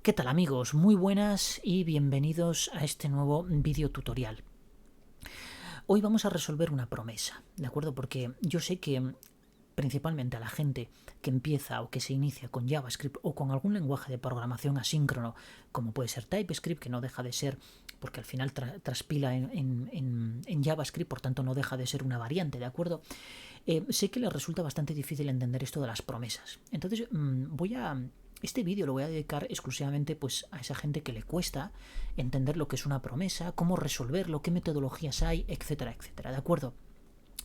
¿Qué tal amigos? Muy buenas y bienvenidos a este nuevo vídeo tutorial. Hoy vamos a resolver una promesa, ¿de acuerdo? Porque yo sé que principalmente a la gente que empieza o que se inicia con JavaScript o con algún lenguaje de programación asíncrono, como puede ser TypeScript, que no deja de ser, porque al final traspila en JavaScript, por tanto no deja de ser una variante, ¿de acuerdo? Sé que les resulta bastante difícil entender esto de las promesas. Entonces este vídeo lo voy a dedicar exclusivamente pues, a esa gente que le cuesta entender lo que es una promesa, cómo resolverlo, qué metodologías hay, etcétera, etcétera, ¿de acuerdo?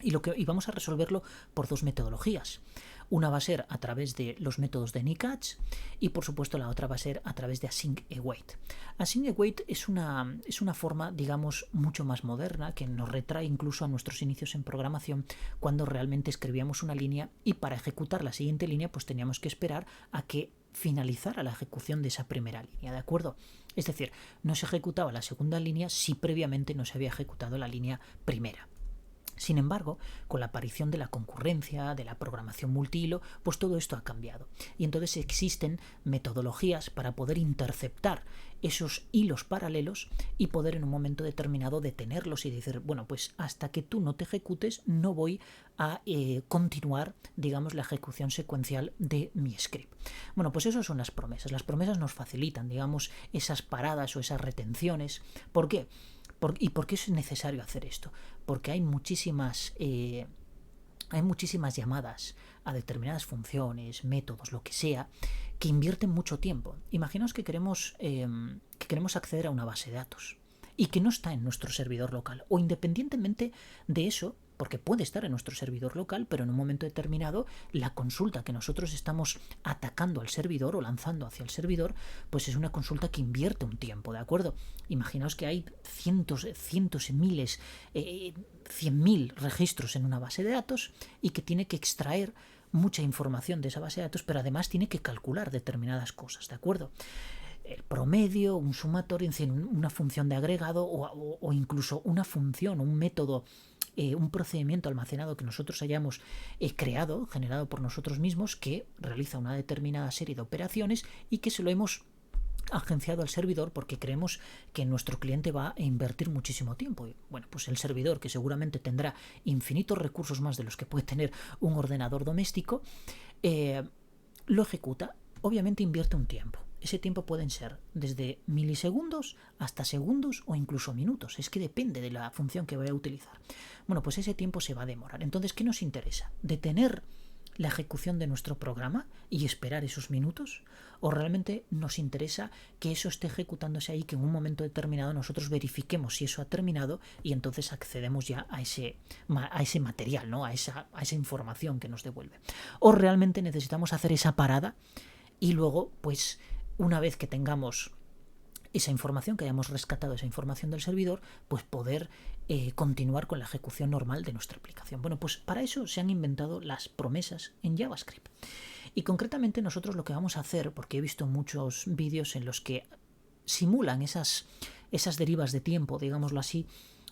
Y vamos a resolverlo por dos metodologías. Una va a ser a través de los métodos de Nycatch y por supuesto la otra va a ser a través de Async-Await. Async-Await es una forma, digamos, mucho más moderna que nos retrae incluso a nuestros inicios en programación, cuando realmente escribíamos una línea y para ejecutar la siguiente línea pues teníamos que esperar a que finalizara la ejecución de esa primera línea, ¿de acuerdo? Es decir, no se ejecutaba la segunda línea si previamente no se había ejecutado la línea primera. Sin embargo, con la aparición de la concurrencia, de la programación multihilo, pues todo esto ha cambiado. Y entonces existen metodologías para poder interceptar esos hilos paralelos y poder en un momento determinado detenerlos y decir, bueno, pues hasta que tú no te ejecutes no voy a continuar, digamos, la ejecución secuencial de mi script. Bueno, pues eso son las promesas. Las promesas nos facilitan, digamos, esas paradas o esas retenciones. ¿Por qué? ¿Y por qué es necesario hacer esto? Porque hay muchísimas llamadas a determinadas funciones, métodos, lo que sea, que invierten mucho tiempo. Imaginaos que queremos acceder a una base de datos y que no está en nuestro servidor local, o independientemente de eso, porque puede estar en nuestro servidor local, pero en un momento determinado la consulta que nosotros estamos atacando al servidor o lanzando hacia el servidor, pues es una consulta que invierte un tiempo, ¿de acuerdo? Imaginaos que hay cientos y miles, 100.000 registros en una base de datos y que tiene que extraer mucha información de esa base de datos, pero además tiene que calcular determinadas cosas, ¿de acuerdo? El promedio, un sumatorio, una función de agregado o incluso una función, un método, un procedimiento almacenado que nosotros hayamos creado, generado por nosotros mismos, que realiza una determinada serie de operaciones y que se lo hemos agenciado al servidor porque creemos que nuestro cliente va a invertir muchísimo tiempo. Y bueno, pues el servidor, que seguramente tendrá infinitos recursos más de los que puede tener un ordenador doméstico, lo ejecuta. Obviamente invierte un tiempo. Ese tiempo pueden ser desde milisegundos hasta segundos o incluso minutos. Es que depende de la función que vaya a utilizar. Bueno, pues ese tiempo se va a demorar. Entonces, ¿qué nos interesa? ¿Detener la ejecución de nuestro programa y esperar esos minutos? ¿O realmente nos interesa que eso esté ejecutándose ahí, que en un momento determinado nosotros verifiquemos si eso ha terminado y entonces accedemos ya a ese material, ¿no? a esa información que nos devuelve? ¿O realmente necesitamos hacer esa parada y luego, pues, una vez que tengamos esa información, que hayamos rescatado esa información del servidor, pues poder continuar con la ejecución normal de nuestra aplicación? Bueno, pues para eso se han inventado las promesas en JavaScript. Y concretamente nosotros lo que vamos a hacer, porque he visto muchos vídeos en los que simulan esas derivas de tiempo, digámoslo así,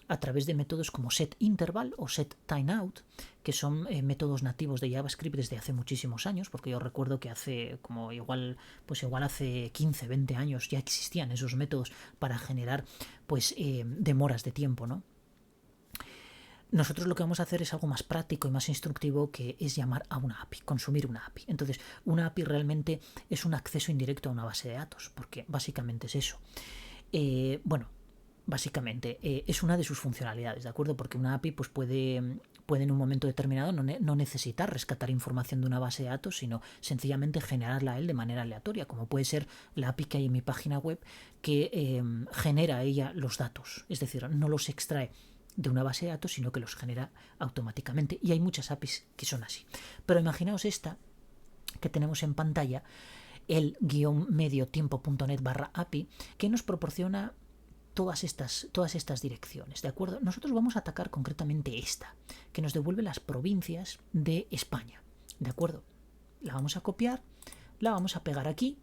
a través de métodos como setInterval o setTimeout, que son métodos nativos de JavaScript desde hace muchísimos años, porque yo recuerdo que hace como igual hace 15, 20 años ya existían esos métodos para generar pues demoras de tiempo, ¿no? Nosotros lo que vamos a hacer es algo más práctico y más instructivo, que es llamar a una API, consumir una API. Entonces, una API realmente es un acceso indirecto a una base de datos, porque básicamente es eso. Básicamente es una de sus funcionalidades, ¿de acuerdo? Porque una API pues puede en un momento determinado no necesitar rescatar información de una base de datos, sino sencillamente generarla a él de manera aleatoria, como puede ser la API que hay en mi página web, que genera ella los datos, es decir, no los extrae de una base de datos, sino que los genera automáticamente. Y hay muchas APIs que son así. Pero imaginaos esta que tenemos en pantalla, el _mediotiempo.net/API, que nos proporciona todas estas direcciones, ¿de acuerdo? Nosotros vamos a atacar concretamente esta, que nos devuelve las provincias de España, ¿de acuerdo? La vamos a copiar, la vamos a pegar aquí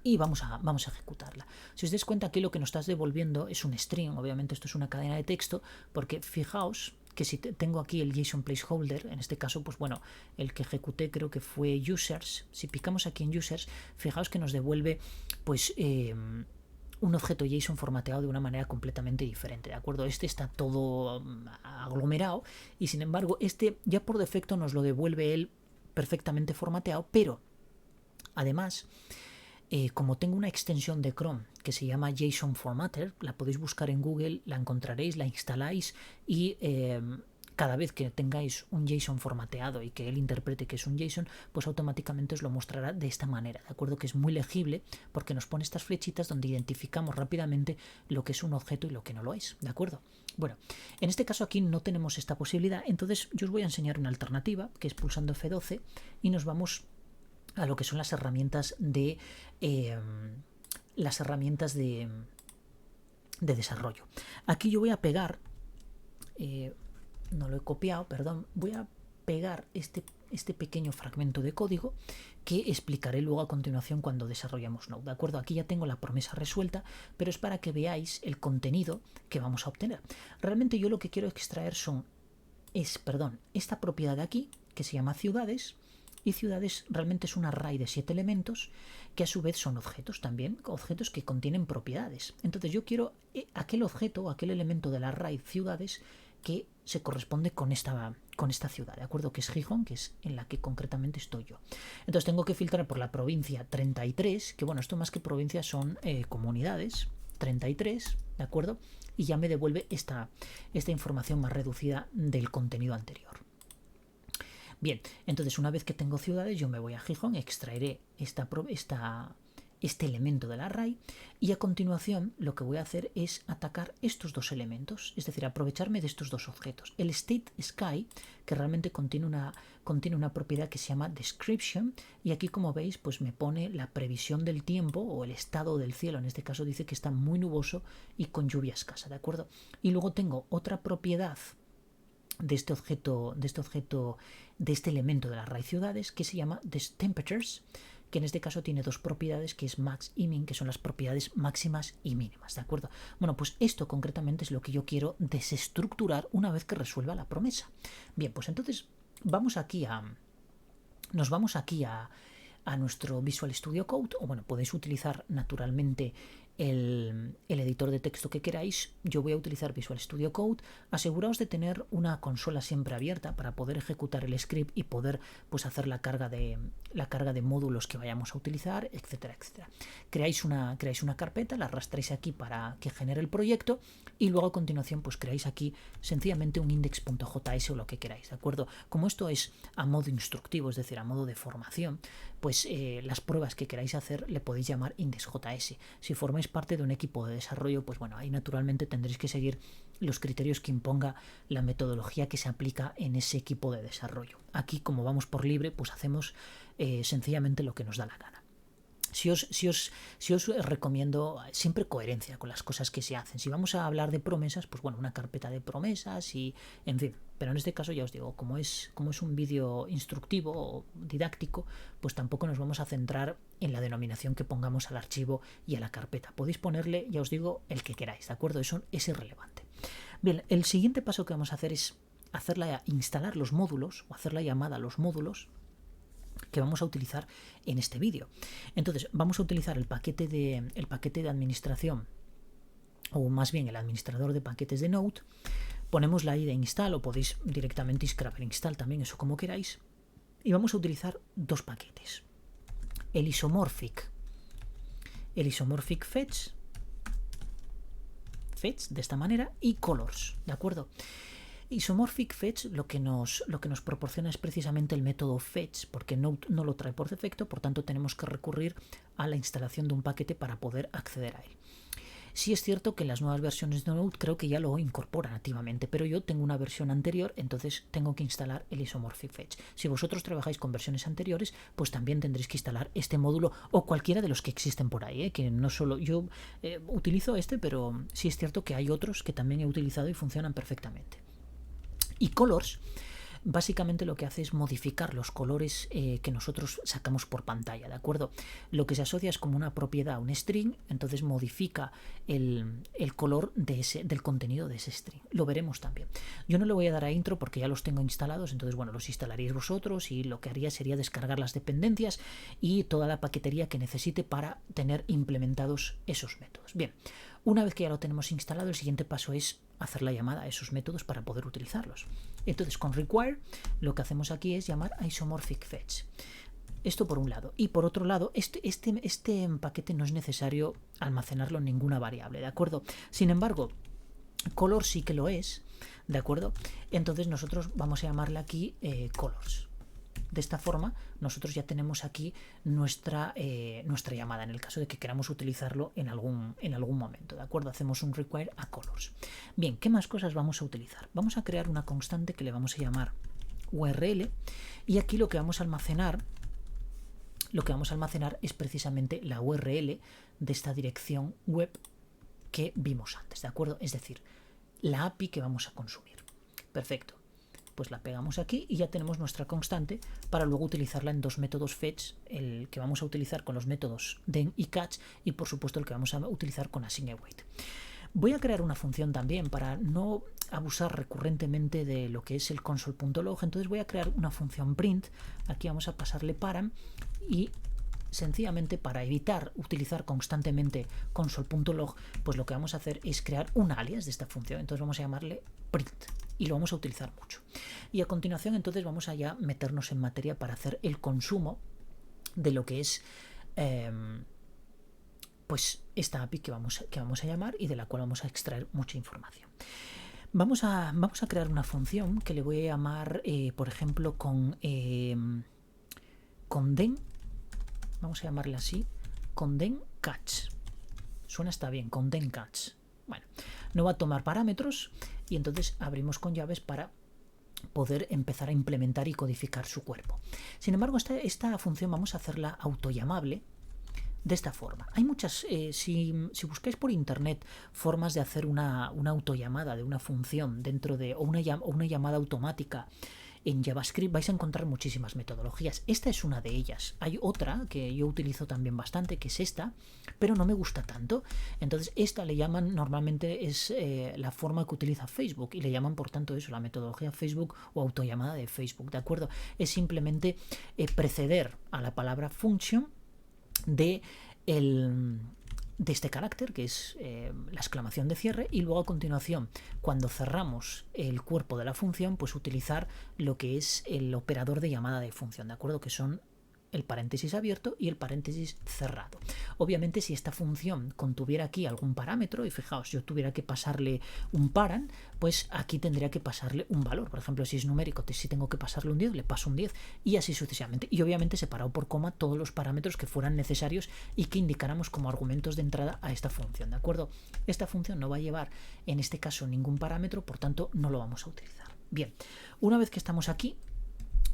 y vamos a ejecutarla. Si os dais cuenta, aquí lo que nos estás devolviendo es un string. Obviamente esto es una cadena de texto, porque fijaos que si tengo aquí el JSON placeholder, en este caso, pues bueno, el que ejecuté creo que fue users. Si picamos aquí en users, fijaos que nos devuelve pues un objeto JSON formateado de una manera completamente diferente, ¿de acuerdo? Este está todo aglomerado y sin embargo este ya por defecto nos lo devuelve él perfectamente formateado, pero además como tengo una extensión de Chrome que se llama JSON Formatter, la podéis buscar en Google, la encontraréis, la instaláis y cada vez que tengáis un JSON formateado y que él interprete que es un JSON, pues automáticamente os lo mostrará de esta manera, ¿de acuerdo? Que es muy legible porque nos pone estas flechitas donde identificamos rápidamente lo que es un objeto y lo que no lo es, ¿de acuerdo? Bueno, en este caso aquí no tenemos esta posibilidad, entonces yo os voy a enseñar una alternativa, que es pulsando F12 y nos vamos a lo que son las herramientas de desarrollo. Aquí yo voy a pegar, no lo he copiado, perdón, voy a pegar este pequeño fragmento de código que explicaré luego a continuación cuando desarrollamos Node, ¿de acuerdo? Aquí ya tengo la promesa resuelta, pero es para que veáis el contenido que vamos a obtener. Realmente yo lo que quiero extraer es esta propiedad de aquí, que se llama ciudades, y ciudades realmente es un array de 7 elementos que a su vez son objetos también, objetos que contienen propiedades. Entonces yo quiero aquel objeto, aquel elemento del array ciudades que se corresponde con esta ciudad, ¿de acuerdo? Que es Gijón, que es en la que concretamente estoy yo. Entonces tengo que filtrar por la provincia 33, que bueno, esto más que provincias son comunidades, 33, ¿de acuerdo? Y ya me devuelve esta información más reducida del contenido anterior. Bien, entonces una vez que tengo ciudades, yo me voy a Gijón, extraeré este elemento del array y a continuación lo que voy a hacer es atacar estos dos elementos, es decir, aprovecharme de estos dos objetos. El state sky, que realmente contiene una propiedad que se llama description y aquí como veis pues me pone la previsión del tiempo o el estado del cielo, en este caso dice que está muy nuboso y con lluvia escasa, ¿de acuerdo? Y luego tengo otra propiedad de este elemento de las array ciudades que se llama temperatures, que en este caso tiene dos propiedades, que es max y min, que son las propiedades máximas y mínimas, ¿de acuerdo? Bueno, pues esto concretamente es lo que yo quiero desestructurar una vez que resuelva la promesa. Bien, pues entonces nos vamos aquí a nuestro Visual Studio Code, o bueno, podéis utilizar naturalmente el editor de texto que queráis. Yo voy a utilizar Visual Studio Code. Aseguraos de tener una consola siempre abierta para poder ejecutar el script y poder pues hacer la carga de módulos que vayamos a utilizar, etcétera, etcétera. Creáis una carpeta, la arrastráis aquí para que genere el proyecto y luego a continuación pues creáis aquí sencillamente un index.js o lo que queráis, ¿de acuerdo? Como esto es a modo instructivo, es decir, a modo de formación, pues las pruebas que queráis hacer le podéis llamar index.js. Si formáis parte de un equipo de desarrollo, pues bueno, ahí naturalmente tendréis que seguir los criterios que imponga la metodología que se aplica en ese equipo de desarrollo. Aquí, como vamos por libre, pues hacemos sencillamente lo que nos da la gana. Si os recomiendo siempre coherencia con las cosas que se hacen. Si vamos a hablar de promesas, pues bueno, una carpeta de promesas y en fin. Pero en este caso ya os digo, como es un vídeo instructivo o didáctico, pues tampoco nos vamos a centrar en la denominación que pongamos al archivo y a la carpeta. Podéis ponerle, ya os digo, el que queráis, ¿de acuerdo? Eso es irrelevante. Bien, el siguiente paso que vamos a hacer es instalar los módulos o hacer la llamada a los módulos que vamos a utilizar en este vídeo. Entonces vamos a utilizar el paquete de administración, o más bien el administrador de paquetes de Node. Ponemos la ID install o podéis directamente scrapper install también, eso como queráis. Y vamos a utilizar dos paquetes. El isomorphic fetch de esta manera y colors, ¿de acuerdo? Isomorphic fetch lo que nos proporciona es precisamente el método fetch, porque Node no lo trae por defecto, por tanto tenemos que recurrir a la instalación de un paquete para poder acceder a él. Sí es cierto que en las nuevas versiones de Node creo que ya lo incorpora nativamente, pero yo tengo una versión anterior, entonces tengo que instalar el Isomorphic Fetch. Si vosotros trabajáis con versiones anteriores, pues también tendréis que instalar este módulo o cualquiera de los que existen por ahí, que no solo yo utilizo pero sí es cierto que hay otros que también he utilizado y funcionan perfectamente. Y colors básicamente lo que hace es modificar los colores que nosotros sacamos por pantalla, ¿de acuerdo? Lo que se asocia es como una propiedad a un string, entonces modifica el color del contenido de ese string. Lo veremos también. Yo no le voy a dar a intro porque ya los tengo instalados, entonces bueno, los instalaríais vosotros y lo que haría sería descargar las dependencias y toda la paquetería que necesite para tener implementados esos métodos. Bien, una vez que ya lo tenemos instalado, el siguiente paso es hacer la llamada a esos métodos para poder utilizarlos. Entonces con require lo que hacemos aquí es llamar isomorphic fetch. Esto por un lado. Y por otro lado, este paquete no es necesario almacenarlo en ninguna variable, ¿de acuerdo? Sin embargo, color sí que lo es, ¿de acuerdo? Entonces nosotros vamos a llamarle aquí colors. De esta forma, nosotros ya tenemos aquí nuestra llamada, en el caso de que queramos utilizarlo en algún momento, ¿de acuerdo? Hacemos un require a colors. Bien, ¿qué más cosas vamos a utilizar? Vamos a crear una constante que le vamos a llamar URL y aquí lo que vamos a almacenar es precisamente la URL de esta dirección web que vimos antes, ¿de acuerdo? Es decir, la API que vamos a consumir. Perfecto. Pues la pegamos aquí y ya tenemos nuestra constante para luego utilizarla en dos métodos fetch, el que vamos a utilizar con los métodos den y catch y por supuesto el que vamos a utilizar con assign_await. Voy a crear una función también para no abusar recurrentemente de lo que es el console.log, entonces voy a crear una función print, aquí vamos a pasarle param y sencillamente para evitar utilizar constantemente console.log, pues lo que vamos a hacer es crear un alias de esta función, entonces vamos a llamarle print y lo vamos a utilizar mucho. Y a continuación entonces vamos a ya meternos en materia para hacer el consumo de lo que es pues esta API que vamos a llamar y de la cual vamos a extraer mucha información. Vamos a crear una función que le voy a llamar, por ejemplo, con den, vamos a llamarla así, con den catch. Suena está bien, con den catch. Bueno, no va a tomar parámetros y entonces abrimos con llaves para poder empezar a implementar y codificar su cuerpo. Sin embargo, esta función vamos a hacerla autollamable de esta forma. Hay muchas, si buscáis por internet formas de hacer una autollamada de una función dentro de, o una llamada automática en JavaScript, vais a encontrar muchísimas metodologías. Esta es una de ellas. Hay otra que yo utilizo también bastante, que es esta, pero no me gusta tanto. Entonces esta le llaman, normalmente es la forma que utiliza Facebook y le llaman por tanto eso, la metodología Facebook o autollamada de Facebook, ¿de acuerdo? Es simplemente preceder a la palabra function de este carácter, que es la exclamación de cierre, y luego a continuación, cuando cerramos el cuerpo de la función, pues utilizar lo que es el operador de llamada de función, ¿de acuerdo? Que son el paréntesis abierto y el paréntesis cerrado. Obviamente, si esta función contuviera aquí algún parámetro, y fijaos, yo tuviera que pasarle un paran, pues aquí tendría que pasarle un valor. Por ejemplo, si es numérico, si tengo que pasarle un 10, le paso un 10 y así sucesivamente. Y obviamente separado por coma todos los parámetros que fueran necesarios y que indicáramos como argumentos de entrada a esta función, ¿de acuerdo? Esta función no va a llevar, en este caso, ningún parámetro, por tanto, no lo vamos a utilizar. Bien, una vez que estamos aquí,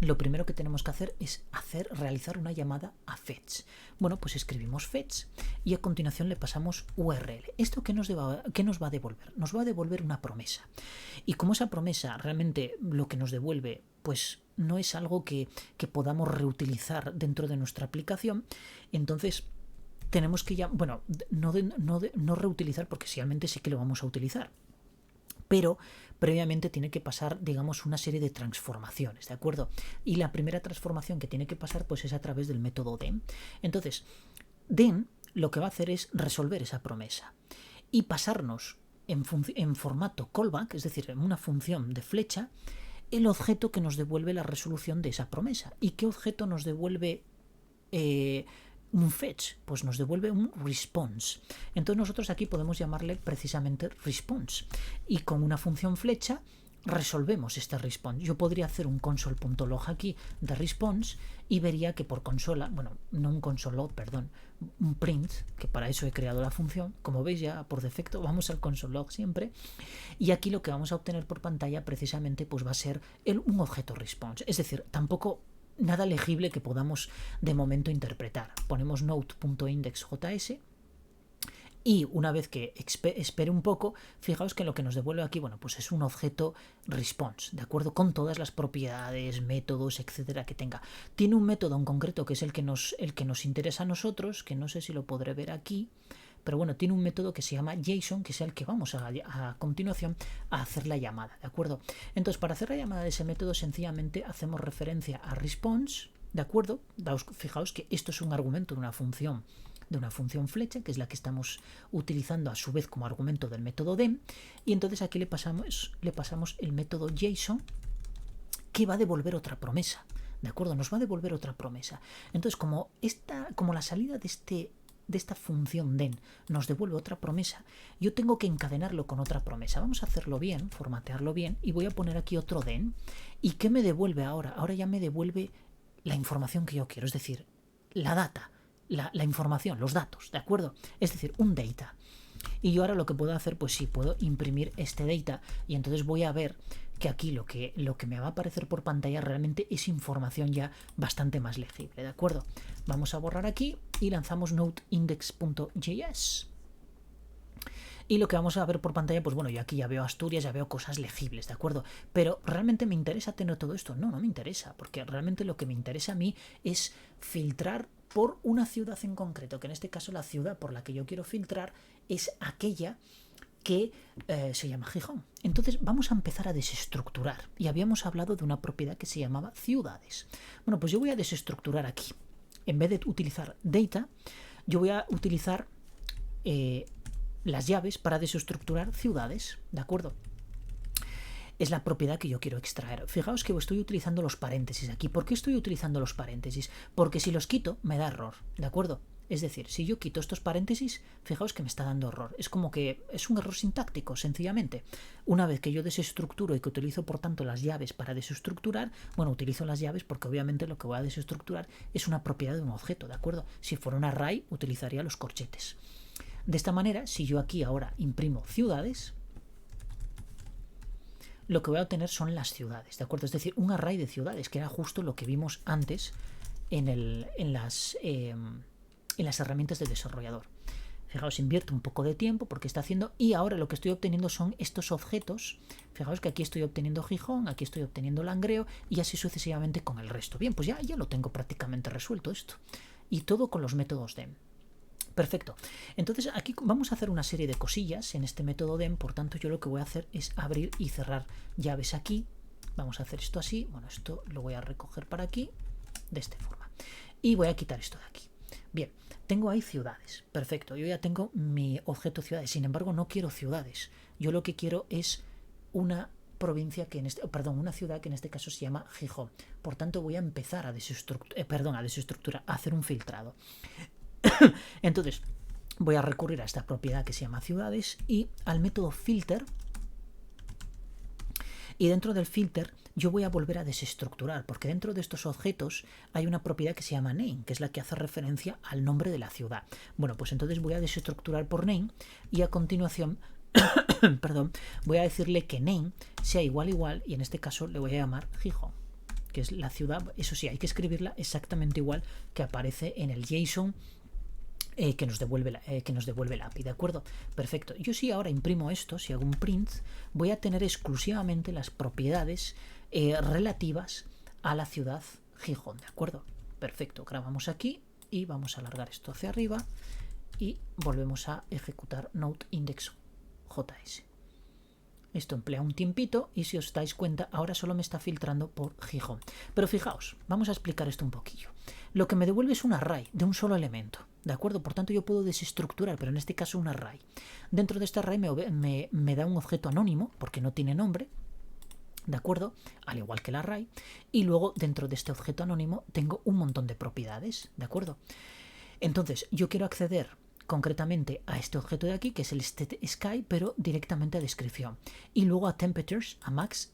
lo primero que tenemos que hacer es realizar una llamada a fetch. Bueno, pues escribimos fetch y a continuación le pasamos URL. ¿Esto qué nos va a devolver? Nos va a devolver una promesa. Y como esa promesa realmente lo que nos devuelve, pues no es algo que podamos reutilizar dentro de nuestra aplicación, entonces tenemos que ya, bueno, no reutilizar porque realmente sí que lo vamos a utilizar, pero previamente tiene que pasar, digamos, una serie de transformaciones, ¿de acuerdo? Y la primera transformación que tiene que pasar pues es a través del método den. Entonces, den lo que va a hacer es resolver esa promesa y pasarnos en formato callback, es decir, en una función de flecha, el objeto que nos devuelve la resolución de esa promesa. ¿Y qué objeto nos devuelve un fetch? Pues nos devuelve un response. Entonces nosotros aquí podemos llamarle precisamente response y con una función flecha resolvemos este response. Yo podría hacer un console.log aquí de response y vería que por consola, bueno, no un console.log, perdón, un print, que para eso he creado la función. Como veis, ya por defecto vamos al console.log siempre, y aquí lo que vamos a obtener por pantalla precisamente pues va a ser un objeto response. Es decir, tampoco nada legible que podamos de momento interpretar. Ponemos node.indexjs Y una vez que espere un poco, fijaos que lo que nos devuelve aquí, bueno, pues es un objeto response, ¿de acuerdo? Con todas las propiedades, métodos, etcétera, que tenga. Tiene un método en concreto que es el que nos interesa a nosotros, que no sé si lo podré ver aquí, pero bueno, tiene un método que se llama JSON, que es el que vamos a continuación a hacer la llamada, ¿de acuerdo? Entonces, para hacer la llamada de ese método, sencillamente hacemos referencia a response, ¿de acuerdo? Fijaos que esto es un argumento de una función flecha, que es la que estamos utilizando a su vez como argumento del método dem, y entonces aquí le pasamos el método JSON, que va a devolver otra promesa, ¿de acuerdo? Nos va a devolver otra promesa. Entonces, como la salida de esta función den nos devuelve otra promesa, yo tengo que encadenarlo con otra promesa. Vamos a hacerlo bien, formatearlo bien, y voy a poner aquí otro den. ¿Y qué me devuelve ahora? Ahora ya me devuelve la información que yo quiero, es decir, la data, la información, los datos, ¿de acuerdo? Es decir, un data. Y yo ahora lo que puedo hacer, pues sí, puedo imprimir este data, y entonces voy a ver que aquí lo que me va a aparecer por pantalla realmente es información ya bastante más legible, ¿de acuerdo? Vamos a borrar aquí y lanzamos node.index.js. Y lo que vamos a ver por pantalla, pues bueno, yo aquí ya veo Asturias, ya veo cosas legibles, ¿de acuerdo? Pero ¿realmente me interesa tener todo esto? No, no me interesa, porque realmente lo que me interesa a mí es filtrar por una ciudad en concreto, que en este caso la ciudad por la que yo quiero filtrar es aquella que se llama Gijón. Entonces vamos a empezar a desestructurar, y habíamos hablado de una propiedad que se llamaba ciudades. Bueno, pues yo voy a desestructurar aquí. En vez de utilizar data, yo voy a utilizar las llaves para desestructurar ciudades, ¿de acuerdo? Es la propiedad que yo quiero extraer. Fijaos que estoy utilizando los paréntesis aquí. ¿Por qué estoy utilizando los paréntesis? Porque si los quito me da error, ¿de acuerdo? Es decir, si yo quito estos paréntesis, fijaos que me está dando error. Es como que es un error sintáctico, sencillamente. Una vez que yo desestructuro y que utilizo, por tanto, las llaves para desestructurar, bueno, utilizo las llaves porque obviamente lo que voy a desestructurar es una propiedad de un objeto, ¿de acuerdo? Si fuera un array, utilizaría los corchetes. De esta manera, si yo aquí ahora imprimo ciudades, lo que voy a obtener son las ciudades, ¿de acuerdo? Es decir, un array de ciudades, que era justo lo que vimos antes en las herramientas de desarrollador. Fijaos, invierto un poco de tiempo porque está haciendo, y ahora lo que estoy obteniendo son estos objetos. Fijaos que aquí estoy obteniendo Gijón, aquí estoy obteniendo Langreo, y así sucesivamente con el resto. Bien, pues ya lo tengo prácticamente resuelto esto. Y todo con los métodos dem. Perfecto. Entonces aquí vamos a hacer una serie de cosillas en este método dem, por tanto yo lo que voy a hacer es abrir y cerrar llaves aquí. Vamos a hacer esto así, bueno, esto lo voy a recoger para aquí, de esta forma. Y voy a quitar esto de aquí. Bien, tengo ahí ciudades, perfecto, yo ya tengo mi objeto ciudades, sin embargo no quiero ciudades, yo lo que quiero es una provincia que una ciudad que en este caso se llama Gijón. Por tanto voy a empezar a desestructurar, a hacer un filtrado. Entonces voy a recurrir a esta propiedad que se llama ciudades y al método filter, y dentro del filter yo voy a volver a desestructurar, porque dentro de estos objetos hay una propiedad que se llama name, que es la que hace referencia al nombre de la ciudad. Bueno, pues entonces voy a desestructurar por name, y a continuación perdón, voy a decirle que name sea igual, y en este caso le voy a llamar Gijón, que es la ciudad. Eso sí, hay que escribirla exactamente igual que aparece en el JSON que nos devuelve el API, ¿de acuerdo? Perfecto. Yo si ahora imprimo esto, si hago un print, voy a tener exclusivamente las propiedades relativas a la ciudad Gijón, ¿de acuerdo? Perfecto. Grabamos aquí y vamos a alargar esto hacia arriba y volvemos a ejecutar node.index.js. Esto emplea un tiempito y si os dais cuenta ahora solo me está filtrando por Gijón. Pero fijaos, vamos a explicar esto un poquillo. Lo que me devuelve es un array de un solo elemento, ¿de acuerdo? Por tanto yo puedo desestructurar, pero en este caso un array. Dentro de este array me da un objeto anónimo porque no tiene nombre, ¿de acuerdo? Al igual que el array. Y luego dentro de este objeto anónimo tengo un montón de propiedades, ¿de acuerdo? Entonces yo quiero acceder concretamente a este objeto de aquí, que es el sky, pero directamente a descripción, y luego a temperatures, a max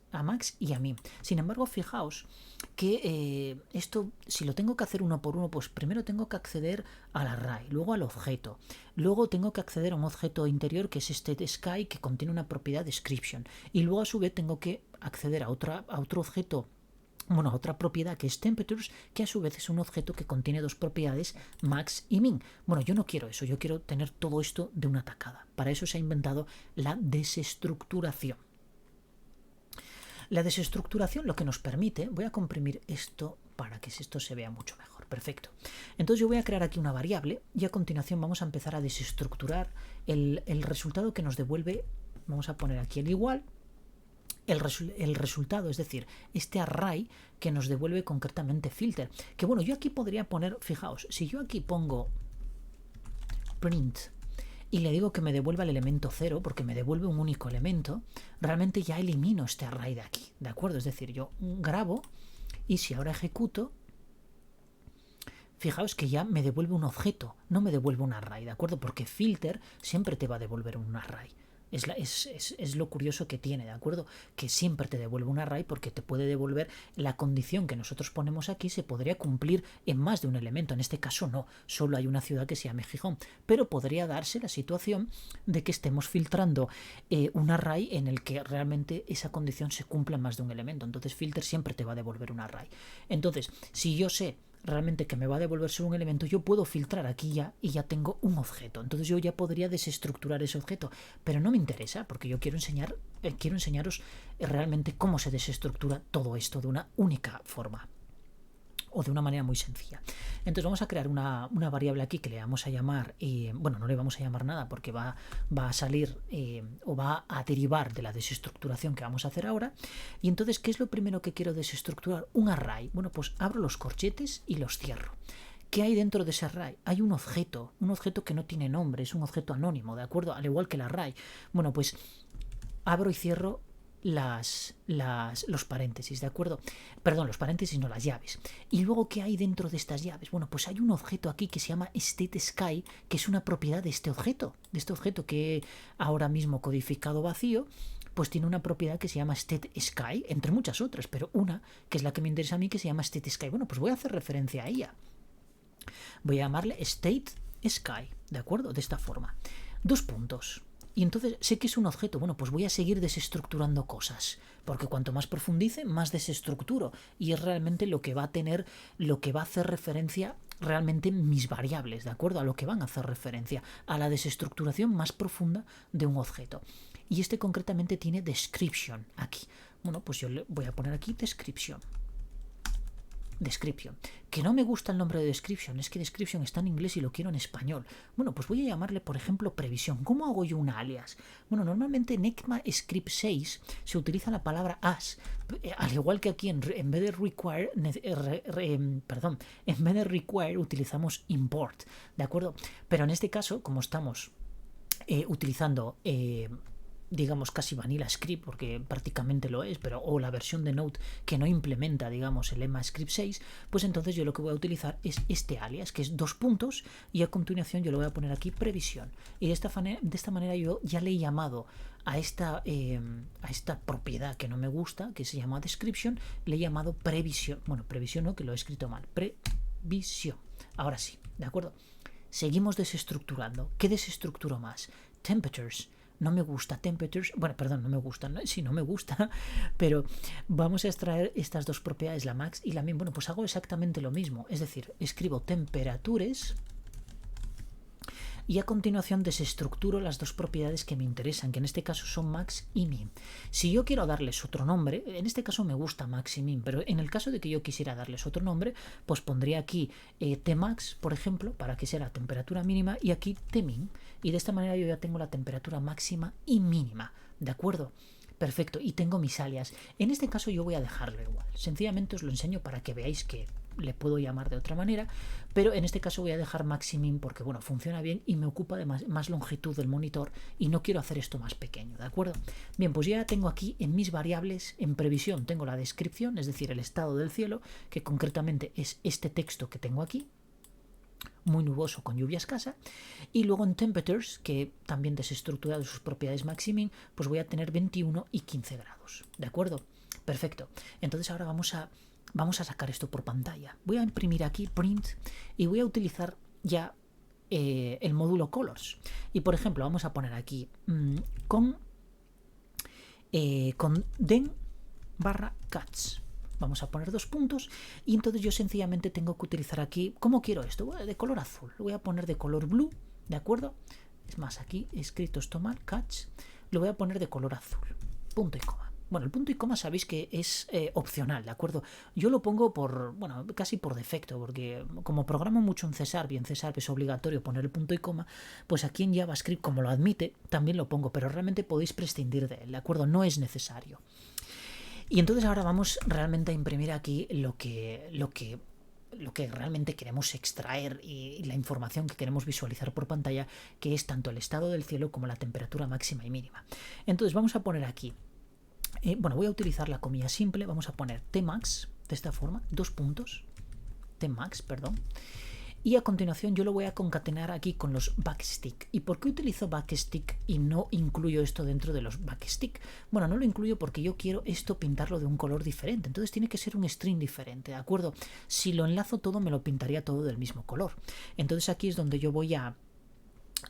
y a min. Sin embargo, fijaos que esto, si lo tengo que hacer uno por uno, pues primero tengo que acceder al array, luego al objeto, luego tengo que acceder a un objeto interior que es sky, que contiene una propiedad description, y luego a su vez tengo que acceder a otro objeto bueno, otra propiedad que es temperatures, que a su vez es un objeto que contiene dos propiedades, max y min. Bueno, yo no quiero eso, yo quiero tener todo esto de una tacada. Para eso se ha inventado la desestructuración. La desestructuración lo que nos permite, voy a comprimir esto para que esto se vea mucho mejor. Perfecto. Entonces yo voy a crear aquí una variable y a continuación vamos a empezar a desestructurar el resultado que nos devuelve. Vamos a poner aquí el igual. El resultado, es decir, este array que nos devuelve concretamente filter. Que bueno, yo aquí podría poner, fijaos, si yo aquí pongo print y le digo que me devuelva el elemento 0 porque me devuelve un único elemento, realmente ya elimino este array de aquí, ¿de acuerdo? Es decir, yo grabo y si ahora ejecuto, fijaos que ya me devuelve un objeto, no me devuelve un array, ¿de acuerdo? Porque filter siempre te va a devolver un array. Es lo curioso que tiene, ¿de acuerdo? Que siempre te devuelve un array porque te puede devolver la condición que nosotros ponemos aquí, se podría cumplir en más de un elemento. En este caso no, solo hay una ciudad que se llame Gijón, pero podría darse la situación de que estemos filtrando un array en el que realmente esa condición se cumpla en más de un elemento. Entonces filter siempre te va a devolver un array. Entonces, si yo sé realmente que me va a devolver solo un elemento, yo puedo filtrar aquí ya y ya tengo un objeto. Entonces yo ya podría desestructurar ese objeto, pero no me interesa porque yo quiero enseñaros realmente cómo se desestructura todo esto de una única forma o de una manera muy sencilla. Entonces vamos a crear una variable aquí que le vamos a llamar, bueno, no le vamos a llamar nada porque va a salir o va a derivar de la desestructuración que vamos a hacer ahora. Y entonces, ¿qué es lo primero que quiero desestructurar? Un array. Bueno, pues abro los corchetes y los cierro. ¿Qué hay dentro de ese array? Hay un objeto que no tiene nombre, es un objeto anónimo, ¿de acuerdo? Al igual que el array. Bueno, pues abro y cierro los paréntesis, ¿de acuerdo? Perdón, los paréntesis no, las llaves. Y luego, ¿qué hay dentro de estas llaves? Bueno, pues hay un objeto aquí que se llama stateSky, que es una propiedad de este objeto que he ahora mismo codificado vacío, pues tiene una propiedad que se llama stateSky, entre muchas otras, pero una, que es la que me interesa a mí, que se llama stateSky. Bueno, pues voy a hacer referencia a ella. Voy a llamarle stateSky, ¿de acuerdo? De esta forma. 2 puntos. Y entonces sé que es un objeto. Bueno, pues voy a seguir desestructurando cosas, porque cuanto más profundice, más desestructuro. Y es realmente lo que va a tener, lo que va a hacer referencia realmente mis variables, ¿de acuerdo? A lo que van a hacer referencia, a la desestructuración más profunda de un objeto. Y este concretamente tiene description aquí. Bueno, pues yo le voy a poner aquí description. Description, que no me gusta el nombre de description, es que description está en inglés y lo quiero en español. Bueno, pues voy a llamarle, por ejemplo, previsión. ¿Cómo hago yo un alias? Bueno, normalmente en ECMAScript 6 se utiliza la palabra as, al igual que aquí en vez de require, en vez de require utilizamos import, ¿de acuerdo? Pero en este caso, como estamos utilizando digamos casi vanilla script, porque prácticamente lo es, pero o la versión de Node que no implementa, digamos, el ECMAScript 6, pues entonces yo lo que voy a utilizar es este alias, que es 2 puntos, y a continuación yo le voy a poner aquí previsión. Y de esta manera yo ya le he llamado a esta propiedad que no me gusta, que se llama description, le he llamado previsión. Bueno, previsión no, que lo he escrito mal. Previsión. Ahora sí, ¿de acuerdo? Seguimos desestructurando. ¿Qué desestructuro más? Temperatures. No me gusta temperatures, bueno, perdón, no me gusta, ¿no? Sí, no me gusta, pero vamos a extraer estas dos propiedades, la max y la min. Bueno, pues hago exactamente lo mismo, es decir, escribo temperatures y a continuación desestructuro las dos propiedades que me interesan, que en este caso son max y min. Si yo quiero darles otro nombre, en este caso me gusta max y min, pero en el caso de que yo quisiera darles otro nombre, pues pondría aquí Tmax, por ejemplo, para que sea la temperatura mínima, y aquí Tmin, y de esta manera yo ya tengo la temperatura máxima y mínima, ¿de acuerdo? Perfecto, y tengo mis alias. En este caso yo voy a dejarlo igual, sencillamente os lo enseño para que veáis que le puedo llamar de otra manera, pero en este caso voy a dejar maximum porque bueno, funciona bien y me ocupa de más longitud del monitor y no quiero hacer esto más pequeño, ¿de acuerdo? Bien, pues ya tengo aquí en mis variables, en previsión tengo la descripción, es decir, el estado del cielo, que concretamente es este texto que tengo aquí, muy nuboso con lluvia escasa, y luego en temperatures, que también desestructurado sus propiedades maximum, pues voy a tener 21 y 15 grados, ¿de acuerdo? Perfecto, entonces ahora vamos a sacar esto por pantalla. Voy a imprimir aquí print y voy a utilizar ya el módulo colors. Y por ejemplo, vamos a poner aquí con den /cats. vamos a poner 2 puntos y entonces yo sencillamente tengo que utilizar aquí, ¿cómo quiero esto? Bueno, de color azul, lo voy a poner de color blue, ¿de acuerdo? Es más, aquí escrito esto mal, catch, lo voy a poner de color azul, punto y coma. Bueno, el punto y coma sabéis que es opcional, ¿de acuerdo? Yo lo pongo bueno, casi por defecto, porque como programo mucho en C#, y en C# es obligatorio poner el punto y coma, pues aquí en JavaScript, como lo admite, también lo pongo, pero realmente podéis prescindir de él, ¿de acuerdo? No es necesario. Y entonces ahora vamos realmente a imprimir aquí lo que realmente queremos extraer y la información que queremos visualizar por pantalla, que es tanto el estado del cielo como la temperatura máxima y mínima. Entonces vamos a poner aquí, bueno, voy a utilizar la comilla simple, vamos a poner tmax de esta forma, 2 puntos, tmax, perdón. Y a continuación yo lo voy a concatenar aquí con los backstick. ¿Y por qué utilizo backstick y no incluyo esto dentro de los backstick? Bueno, no lo incluyo porque yo quiero esto pintarlo de un color diferente. Entonces tiene que ser un string diferente, ¿de acuerdo? Si lo enlazo todo, me lo pintaría todo del mismo color. Entonces aquí es donde yo voy a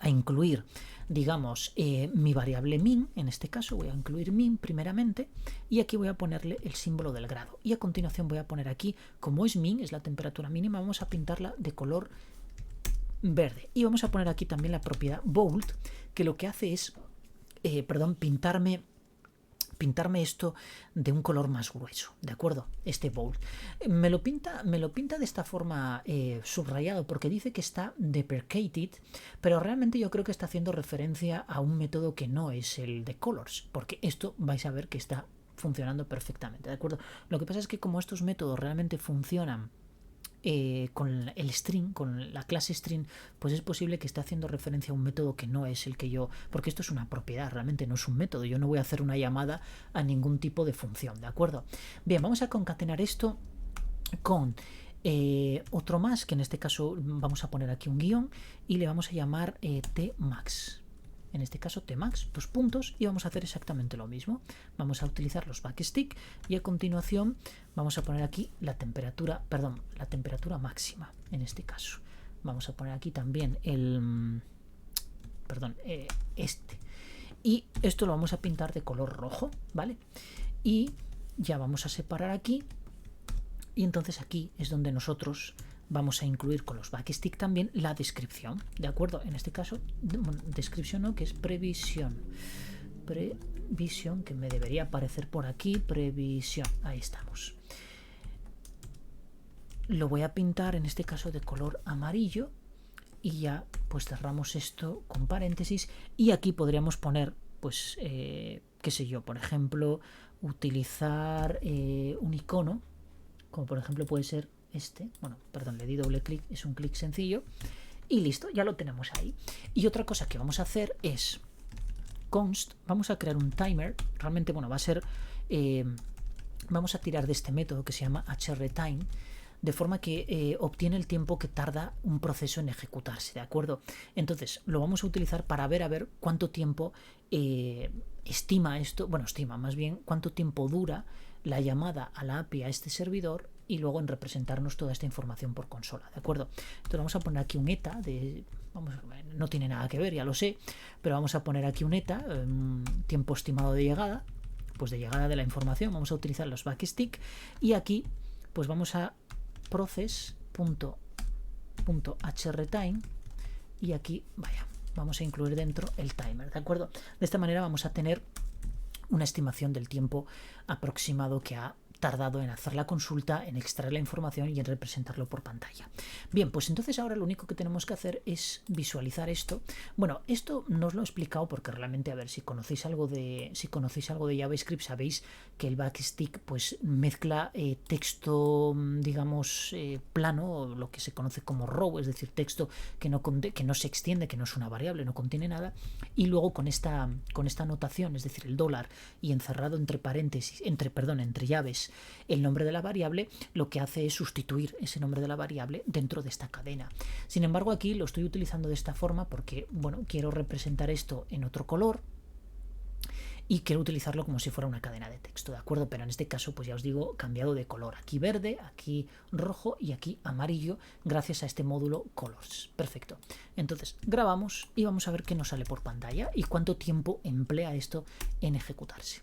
incluir, digamos, mi variable min. En este caso voy a incluir min primeramente y aquí voy a ponerle el símbolo del grado y a continuación voy a poner aquí, como es min, es la temperatura mínima, vamos a pintarla de color verde y vamos a poner aquí también la propiedad bold, que lo que hace es pintarme esto de un color más grueso, ¿de acuerdo? Este bold. Me lo pinta de esta forma subrayado porque dice que está deprecated, pero realmente yo creo que está haciendo referencia a un método que no es el de colors, porque esto vais a ver que está funcionando perfectamente, ¿de acuerdo? Lo que pasa es que como estos métodos realmente funcionan con el string, con la clase string, pues es posible que esté haciendo referencia a un método que no es el que yo, porque esto es una propiedad, realmente no es un método, yo no voy a hacer una llamada a ningún tipo de función, ¿de acuerdo? Bien, vamos a concatenar esto con otro más, que en este caso vamos a poner aquí un guión y le vamos a llamar tmax. En este caso tmax, 2 puntos, y vamos a hacer exactamente lo mismo. Vamos a utilizar los backstick y a continuación vamos a poner aquí la temperatura máxima, en este caso. Vamos a poner aquí también este. Y esto lo vamos a pintar de color rojo, ¿vale? Y ya vamos a separar aquí. Y entonces aquí es donde nosotros vamos a incluir con los backstick también la descripción, ¿de acuerdo? En este caso, descripción no, que es previsión. Previsión, que me debería aparecer por aquí, previsión, ahí estamos. Lo voy a pintar en este caso de color amarillo y ya pues cerramos esto con paréntesis y aquí podríamos poner, pues, qué sé yo, por ejemplo, utilizar un icono, como por ejemplo puede ser este, bueno, perdón, le di doble clic, es un clic sencillo y listo, ya lo tenemos ahí. Y otra cosa que vamos a hacer es const, vamos a crear un timer, realmente, bueno, va a ser, vamos a tirar de este método que se llama hrtime, de forma que obtiene el tiempo que tarda un proceso en ejecutarse, ¿de acuerdo? Entonces lo vamos a utilizar para ver a ver cuánto tiempo estima esto, bueno, estima más bien cuánto tiempo dura la llamada a la API a este servidor y luego en representarnos toda esta información por consola, ¿de acuerdo? Entonces vamos a poner aquí un eta de, no tiene nada que ver, ya lo sé, pero vamos a poner aquí un eta, tiempo estimado de llegada, pues de llegada de la información, vamos a utilizar los backstick y aquí pues vamos a process.hrtime y aquí, vaya, vamos a incluir dentro el timer, ¿de acuerdo? De esta manera vamos a tener una estimación del tiempo aproximado que ha tardado en hacer la consulta, en extraer la información y en representarlo por pantalla. Bien, pues entonces ahora lo único que tenemos que hacer es visualizar esto. Bueno, esto no os lo he explicado porque realmente, a ver, si conocéis algo de JavaScript, sabéis que el backstick pues mezcla texto, digamos, plano, lo que se conoce como raw, es decir, texto que no se extiende, que no es una variable, no contiene nada, y luego con esta notación, es decir, el dólar y encerrado entre paréntesis, entre llaves, el nombre de la variable, lo que hace es sustituir ese nombre de la variable dentro de esta cadena. Sin embargo, aquí lo estoy utilizando de esta forma porque, bueno, quiero representar esto en otro color y quiero utilizarlo como si fuera una cadena de texto, ¿de acuerdo? Pero en este caso, pues ya os digo, cambiado de color. Aquí verde, aquí rojo y aquí amarillo, gracias a este módulo colors. Perfecto. Entonces, grabamos y vamos a ver qué nos sale por pantalla y cuánto tiempo emplea esto en ejecutarse.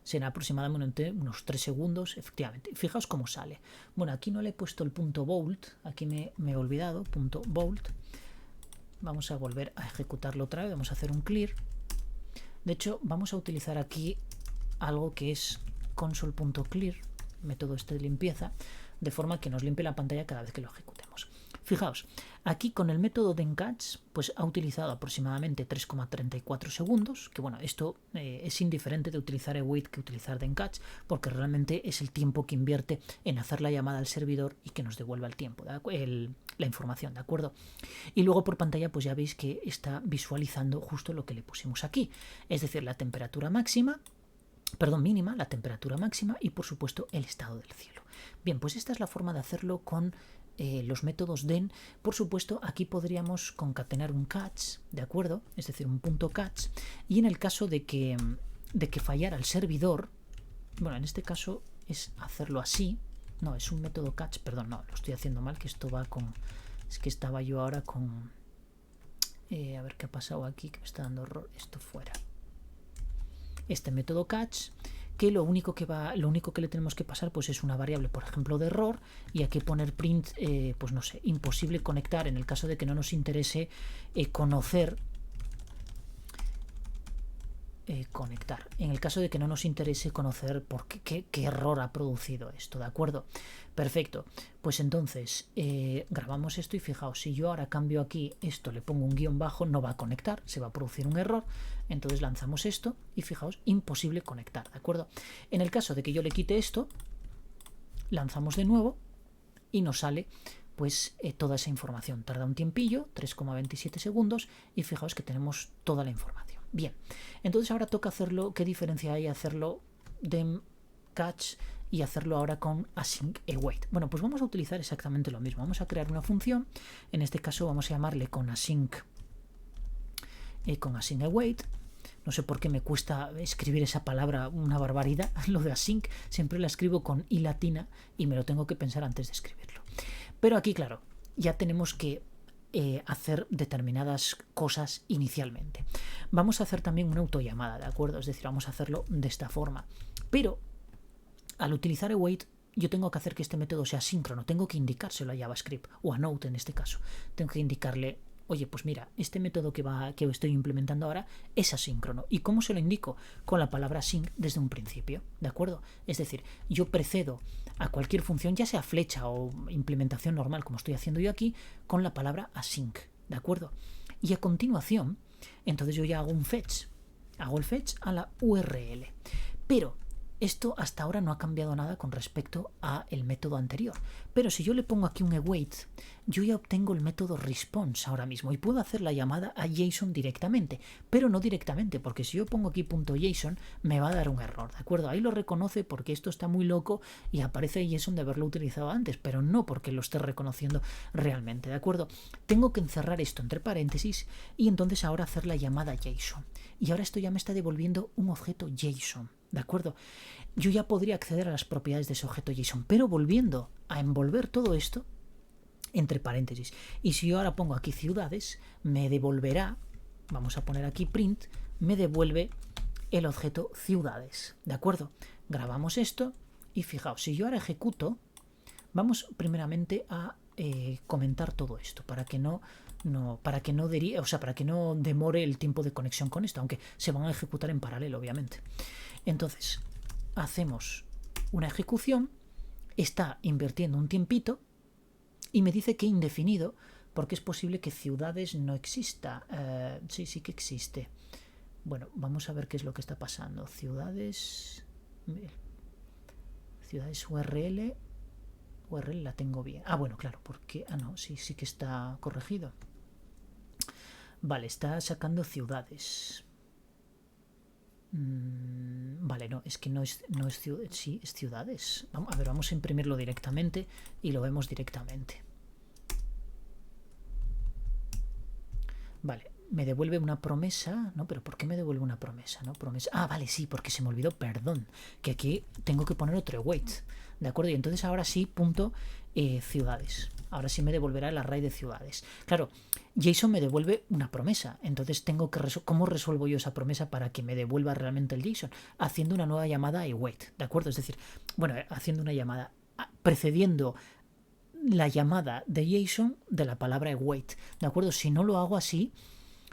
será aproximadamente unos 3 segundos, efectivamente. Fijaos cómo sale. Bueno, aquí no le he puesto el punto bolt, aquí me he olvidado, punto bolt. Vamos a volver a ejecutarlo otra vez, vamos a hacer un clear. De hecho, vamos a utilizar aquí algo que es console.clear, método este de limpieza, de forma que nos limpie la pantalla cada vez que lo ejecutemos. Fijaos, aquí con el método de encatch, pues ha utilizado aproximadamente 3,34 segundos, que bueno, esto es indiferente de utilizar await que utilizar de encatch, porque realmente es el tiempo que invierte en hacer la llamada al servidor y que nos devuelva el tiempo, la información, ¿de acuerdo? Y luego por pantalla pues ya veis que está visualizando justo lo que le pusimos aquí, es decir, la temperatura máxima, mínima, la temperatura máxima y por supuesto el estado del cielo. Bien, pues esta es la forma de hacerlo con los métodos den. Por supuesto, aquí podríamos concatenar un catch, ¿de acuerdo? Es decir, un punto catch, y en el caso de que fallara el servidor, bueno, en este caso es hacerlo así, no, es un método catch, perdón, no, lo estoy haciendo mal, que esto va con, es que estaba yo ahora con, a ver qué ha pasado aquí, que me está dando error, esto fuera. Este método catch, que lo único que le tenemos que pasar pues es una variable, por ejemplo, de error, y aquí poner print, pues no sé, imposible conectar en el caso de que no nos interese conectar. En el caso de que no nos interese conocer por qué error ha producido esto, ¿de acuerdo? Perfecto, pues entonces grabamos esto y fijaos, si yo ahora cambio aquí esto, le pongo un guión bajo, no va a conectar, se va a producir un error. Entonces lanzamos esto y fijaos, imposible conectar, ¿de acuerdo? En el caso de que yo le quite esto, lanzamos de nuevo y nos sale pues toda esa información. Tarda un tiempillo, 3,27 segundos, y fijaos que tenemos toda la información. Bien, entonces ahora toca hacerlo. ¿Qué diferencia hay hacerlo de catch y hacerlo ahora con async await? Bueno, pues vamos a utilizar exactamente lo mismo. Vamos a crear una función, en este caso vamos a llamarle con async await. No sé por qué me cuesta escribir esa palabra, una barbaridad, lo de async, siempre la escribo con i latina y me lo tengo que pensar antes de escribirlo. Pero aquí, claro, ya tenemos que hacer determinadas cosas inicialmente. Vamos a hacer también una autollamada, ¿de acuerdo? Es decir, vamos a hacerlo de esta forma. Pero al utilizar await, yo tengo que hacer que este método sea síncrono, tengo que indicárselo a JavaScript o a Node en este caso. Tengo que indicarle, oye, pues mira, este método que estoy implementando ahora es asíncrono. ¿Y cómo se lo indico? Con la palabra sync desde un principio, ¿de acuerdo? Es decir, yo precedo a cualquier función, ya sea flecha o implementación normal, como estoy haciendo yo aquí, con la palabra async, ¿de acuerdo? Y a continuación, entonces yo ya hago un fetch. Hago el fetch a la URL. Pero esto hasta ahora no ha cambiado nada con respecto al método anterior. Pero si yo le pongo aquí un await, yo ya obtengo el método response ahora mismo y puedo hacer la llamada a JSON directamente, pero no directamente, porque si yo pongo aquí .json me va a dar un error, ¿de acuerdo? Ahí lo reconoce porque esto está muy loco y aparece JSON de haberlo utilizado antes, pero no porque lo esté reconociendo realmente, ¿de acuerdo? Tengo que encerrar esto entre paréntesis y entonces ahora hacer la llamada a JSON. Y ahora esto ya me está devolviendo un objeto JSON, ¿de acuerdo? Yo ya podría acceder a las propiedades de ese objeto JSON, pero volviendo a envolver todo esto entre paréntesis. Y si yo ahora pongo aquí ciudades, me devolverá, vamos a poner aquí print, me devuelve el objeto ciudades, ¿de acuerdo? Grabamos esto y fijaos, si yo ahora ejecuto, vamos primeramente a comentar todo esto para que no demore el tiempo de conexión con esto, aunque se van a ejecutar en paralelo, obviamente. Entonces, hacemos una ejecución, está invirtiendo un tiempito y me dice que indefinido, porque es posible que ciudades no exista. Sí que existe. Bueno, vamos a ver qué es lo que está pasando. Ciudades URL la tengo bien. Ah, bueno, claro, porque no, sí que está corregido. Vale, está sacando ciudades. Vale, no, es que no es ciudad, sí, es ciudades. Vamos a imprimirlo directamente y lo vemos directamente. Vale, me devuelve una promesa, ¿no? Pero ¿por qué me devuelve una promesa, no? Promesa. Ah, vale, sí, porque se me olvidó, perdón, que aquí tengo que poner otro await, ¿de acuerdo? Y entonces ahora sí, punto ciudades. ahora sí me devolverá el array de ciudades. Claro, JSON me devuelve una promesa, entonces tengo que ¿cómo resuelvo yo esa promesa para que me devuelva realmente el JSON? Haciendo una nueva llamada a await, ¿de acuerdo? Es decir, bueno, haciendo una llamada precediendo la llamada de JSON de la palabra await, ¿de acuerdo? Si no lo hago así,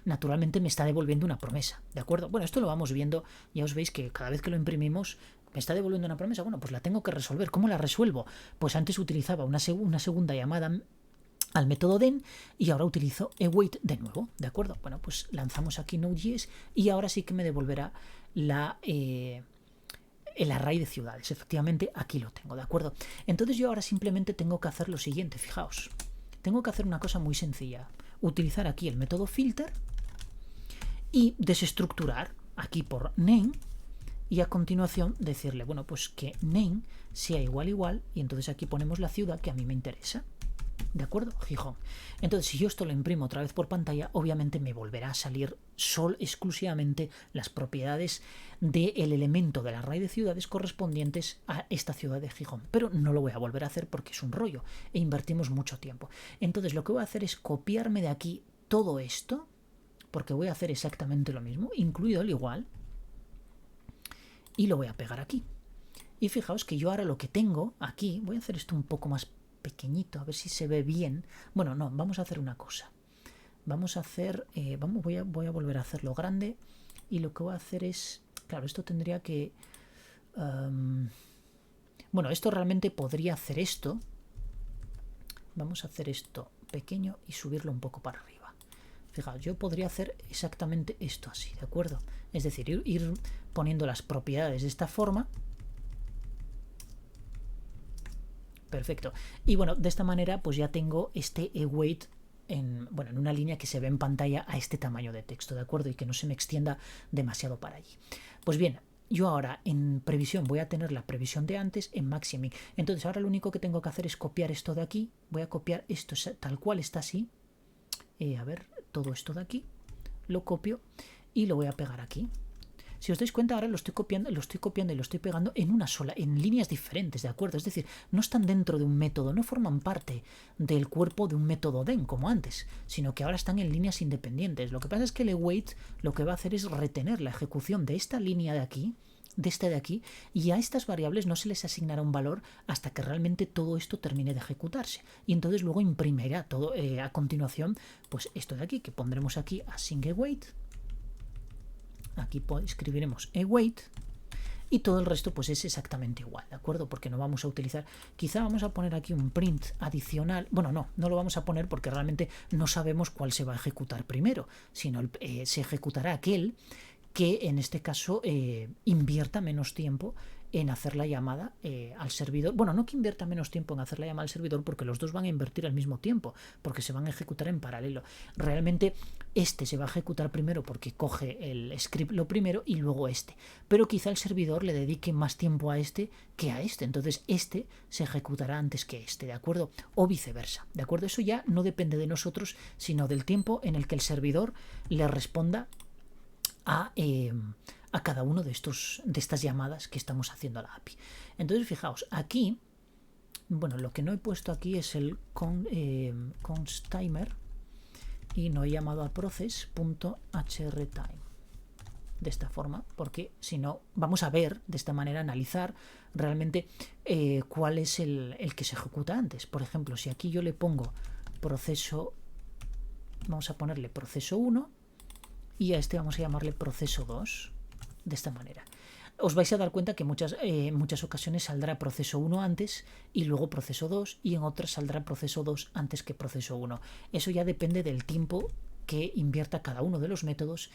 naturalmente me está devolviendo una promesa, ¿de acuerdo? Bueno, esto lo vamos viendo, ya os veis que cada vez que lo imprimimos me está devolviendo una promesa, bueno, pues la tengo que resolver. ¿Cómo la resuelvo? Pues antes utilizaba una segunda llamada al método den y ahora utilizo await de nuevo, ¿de acuerdo? Bueno, pues lanzamos aquí Node.js y ahora sí que me devolverá el array de ciudades. Efectivamente, aquí lo tengo, ¿de acuerdo? Entonces yo ahora simplemente tengo que hacer lo siguiente, fijaos. Tengo que hacer una cosa muy sencilla. Utilizar aquí el método filter y desestructurar aquí por name y a continuación decirle, bueno, pues que name sea igual y entonces aquí ponemos la ciudad que a mí me interesa. ¿De acuerdo? Gijón. Entonces, si yo esto lo imprimo otra vez por pantalla, obviamente me volverá a salir exclusivamente las propiedades del elemento del array de ciudades correspondientes a esta ciudad de Gijón. Pero no lo voy a volver a hacer porque es un rollo e invertimos mucho tiempo. Entonces, lo que voy a hacer es copiarme de aquí todo esto, porque voy a hacer exactamente lo mismo, incluido el igual, y lo voy a pegar aquí. Y fijaos que yo ahora lo que tengo aquí, voy a hacer esto un poco más pequeñito, a ver si se ve bien. Bueno, no, vamos a hacer una cosa. Vamos a hacer, voy a volver a hacerlo grande y lo que voy a hacer es, claro, esto tendría que, bueno, esto realmente podría hacer esto. Vamos a hacer esto pequeño y subirlo un poco para arriba. Fijaos, yo podría hacer exactamente esto así, ¿de acuerdo? Es decir, ir poniendo las propiedades de esta forma. Perfecto. Y bueno, de esta manera pues ya tengo este await en una línea que se ve en pantalla a este tamaño de texto, ¿de acuerdo? Y que no se me extienda demasiado para allí. Pues bien, yo ahora en previsión voy a tener la previsión de antes en maximing. Entonces ahora lo único que tengo que hacer es copiar esto de aquí. Voy a copiar esto tal cual está así. A ver, todo esto de aquí. Lo copio y lo voy a pegar aquí. Si os dais cuenta, ahora lo estoy copiando y lo estoy pegando en una sola, en líneas diferentes, ¿de acuerdo? Es decir, no están dentro de un método, no forman parte del cuerpo de un método den como antes, sino que ahora están en líneas independientes. Lo que pasa es que el await lo que va a hacer es retener la ejecución de esta línea de aquí, de este de aquí, y a estas variables no se les asignará un valor hasta que realmente todo esto termine de ejecutarse. Y entonces luego imprimirá todo a continuación, pues esto de aquí, que pondremos aquí async await. Aquí escribiremos await y todo el resto pues es exactamente igual, ¿de acuerdo? Porque no vamos a utilizar, quizá vamos a poner aquí un print adicional, bueno, no lo vamos a poner porque realmente no sabemos cuál se va a ejecutar primero, sino se ejecutará aquel que en este caso invierta menos tiempo en hacer la llamada al servidor. Bueno, no que invierta menos tiempo en hacer la llamada al servidor porque los dos van a invertir al mismo tiempo, porque se van a ejecutar en paralelo. Realmente este se va a ejecutar primero porque coge el script lo primero y luego este. Pero quizá el servidor le dedique más tiempo a este que a este. Entonces este se ejecutará antes que este, ¿de acuerdo? O viceversa, ¿de acuerdo? Eso ya no depende de nosotros, sino del tiempo en el que el servidor le responda a cada uno de estas llamadas que estamos haciendo a la API. Entonces, fijaos, aquí, bueno, lo que no he puesto aquí es el consttimer y no he llamado a process.hrtime de esta forma, porque si no, vamos a ver de esta manera, analizar realmente cuál es el que se ejecuta antes. Por ejemplo, si aquí yo le pongo proceso, vamos a ponerle proceso 1 y a este vamos a llamarle proceso 2, de esta manera. Os vais a dar cuenta que en muchas ocasiones saldrá proceso 1 antes y luego proceso 2 y en otras saldrá proceso 2 antes que proceso 1. Eso ya depende del tiempo que invierta cada uno de los métodos